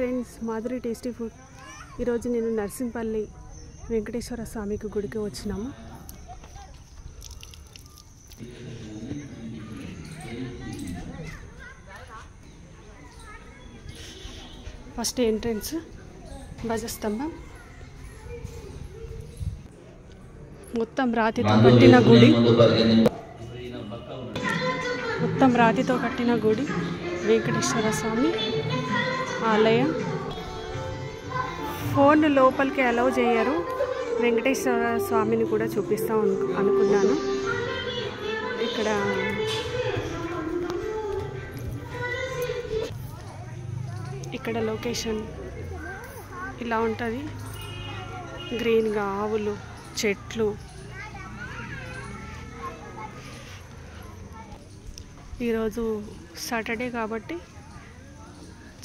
Friends, Madhuri tasty food. ఈరోజు నేను నర్సింపల్లి వెంకటేశ్వర స్వామికి గుడికి వచ్చినాము. ఫస్ట్ ఎంట్రన్స్ ధ్వజస్తంభం, మొత్తం రాతితో కట్టిన గుడి. మొత్తం రాతితో కట్టిన గుడి వెంకటేశ్వర స్వామి ఆలయం. ఫోన్ లోపలికి అలౌ చేయరు. వెంకటేశ్వర స్వామిని కూడా చూపిస్తాం అనుకున్నాను. ఇక్కడ లొకేషన్ ఇలా ఉంటుంది. గ్రీన్గా ఆవులు, చెట్లు. ఈరోజు సాటర్డే కాబట్టి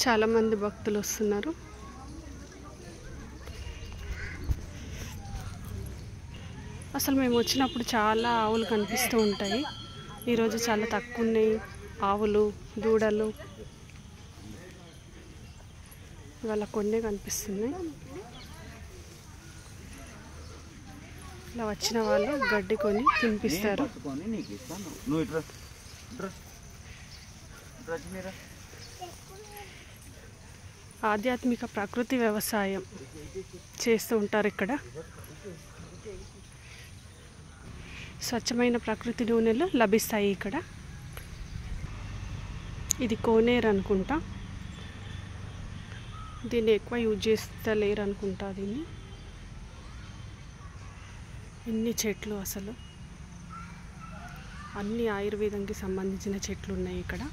చాలామంది భక్తులు వస్తున్నారు. అసలు మేము వచ్చినప్పుడు చాలా ఆవులు కనిపిస్తూ ఉంటాయి. ఈరోజు చాలా తక్కువ ఉన్నాయి ఆవులు, దూడలు. ఇవాళ కొన్నే కనిపిస్తున్నాయి. ఇలా వచ్చిన వాళ్ళు గడ్డి కొని తినిపిస్తారు. ఆధ్యాత్మిక ప్రకృతి వ్యవసాయం చేస్తూ ఉంటారు ఇక్కడ. స్వచ్ఛమైన ప్రకృతి నూనెలు లభిస్తాయి ఇక్కడ. ఇది కోనేరు అనుకుంటా. దీన్ని ఎక్కువ యూజ్ చేస్తలేరు అనుకుంటా. దీన్ని ఎన్ని చెట్లు, అసలు అన్ని ఆయుర్వేదంకి సంబంధించిన చెట్లు ఉన్నాయి ఇక్కడ.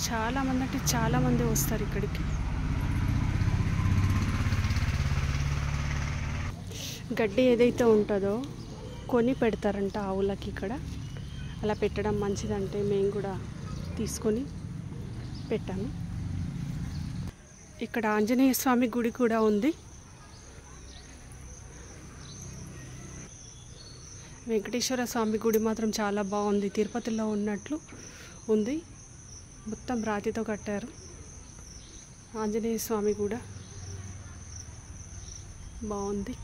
చాలామంది అంటే చాలామంది వస్తారు ఇక్కడికి. గడ్డి ఏదైతే ఉంటుందో కొని పెడతారంట ఆవులకి ఇక్కడ. అలా పెట్టడం మంచిదంటే మేము కూడా తీసుకొని పెట్టాము. ఇక్కడ ఆంజనేయ స్వామి గుడి కూడా ఉంది. వెంకటేశ్వర స్వామి గుడి మాత్రం చాలా బాగుంది. తిరుపతిలో ఉన్నట్లు ఉంది. మొత్తం రాతితో కట్టారు. ఆంజనేయ స్వామి కూడా బాగుంది.